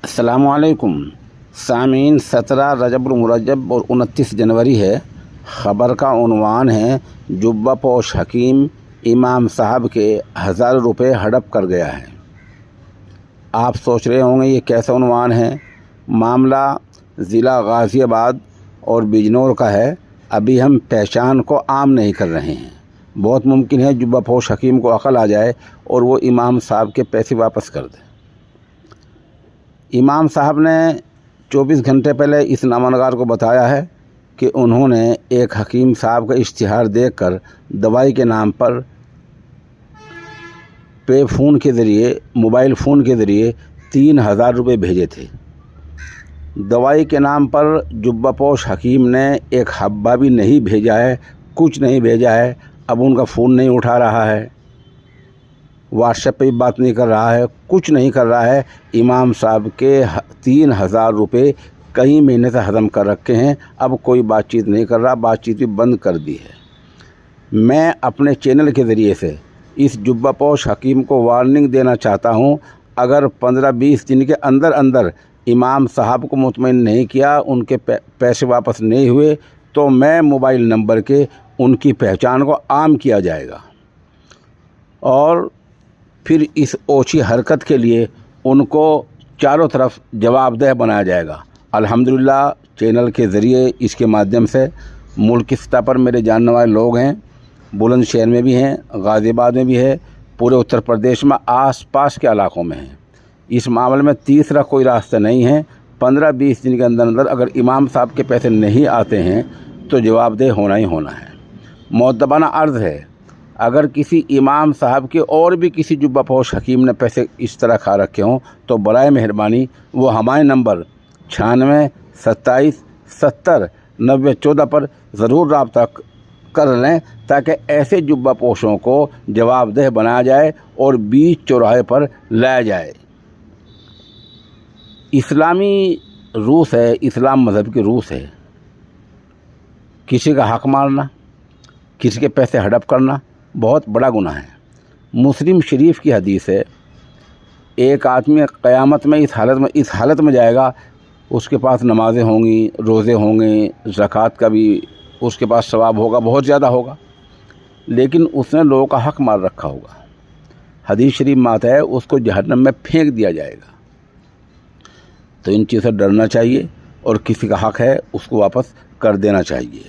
अस्सलामुअलैकुम सामीन। 17 रजब मुरज्जब और 29 जनवरी है। ख़बर का उन्वान है जुब्बा पोश हकीम इमाम साहब के 1000 रुपये हड़प कर गया है। आप सोच रहे होंगे ये कैसा उन्वान है। मामला ज़िला गाज़ियाबाद और बिजनौर का है। अभी हम पहचान को आम नहीं कर रहे हैं। बहुत मुमकिन है जुब्बा पोश हकीम को अकल आ जाए और वो इमाम साहब के पैसे वापस कर दे। इमाम साहब ने 24 घंटे पहले इस नामनगार को बताया है कि उन्होंने एक हकीम साहब का इश्तिहार देखकर दवाई के नाम पर पे फ़ोन के ज़रिए मोबाइल फ़ोन के ज़रिए 3000 रुपये भेजे थे। दवाई के नाम पर जुब्बा पोश हकीम ने एक हब्बा भी नहीं भेजा है, कुछ नहीं भेजा है। अब उनका फ़ोन नहीं उठा रहा है, व्हाट्सएप पे भी बात नहीं कर रहा है, कुछ नहीं कर रहा है। इमाम साहब के 3000 रुपये कई महीने से हज़म कर रखे हैं। अब कोई बातचीत नहीं कर रहा, बातचीत भी बंद कर दी है। मैं अपने चैनल के ज़रिए से इस जुब्बा पोश हकीम को वार्निंग देना चाहता हूं, अगर 15-20 दिन के अंदर अंदर इमाम साहब को मुतमईन नहीं किया, उनके पैसे वापस नहीं हुए, तो मैं मोबाइल नंबर के उनकी पहचान को आम किया जाएगा और फिर इस ओछी हरकत के लिए उनको चारों तरफ जवाबदेह बनाया जाएगा। अल्हम्दुलिल्लाह चैनल के ज़रिए इसके माध्यम से मुल्क की सतह पर मेरे जानने वाले लोग हैं। बुलंदशहर में भी हैं, गाज़ियाबाद में भी है, पूरे उत्तर प्रदेश में आसपास के इलाकों में हैं। इस मामले में तीसरा कोई रास्ता नहीं है। 15-20 दिन के अंदर अंदर अगर इमाम साहब के पैसे नहीं आते हैं तो जवाबदेह होना ही होना है। मुअद्दबाना अर्ज़ है, अगर किसी इमाम साहब के और भी किसी जुब्बा पोश हकीम ने पैसे इस तरह खा रखे हों तो बराए मेहरबानी वो हमारे नंबर 96 27 70 90 14 पर ज़रूर रब्ता कर लें, ताकि ऐसे जुब्बा पोशों को जवाबदेह बनाया जाए और बीच चौराहे पर लाया जाए। इस्लामी रूस है, इस्लाम मज़हब की रूस है। किसी का हक़ मारना, किसी के पैसे हड़प करना बहुत बड़ा गुनाह है। मुस्लिम शरीफ की हदीस है, एक आदमी क़यामत में इस हालत में जाएगा, उसके पास नमाज़ें होंगी, रोज़े होंगे, ज़कात का भी उसके पास सवाब होगा, बहुत ज़्यादा होगा, लेकिन उसने लोगों का हक़ मार रखा होगा। हदीस शरीफ में आता है उसको जहन्नम में फेंक दिया जाएगा। तो इन चीज़ों से डरना चाहिए और किसी का हक़ है उसको वापस कर देना चाहिए।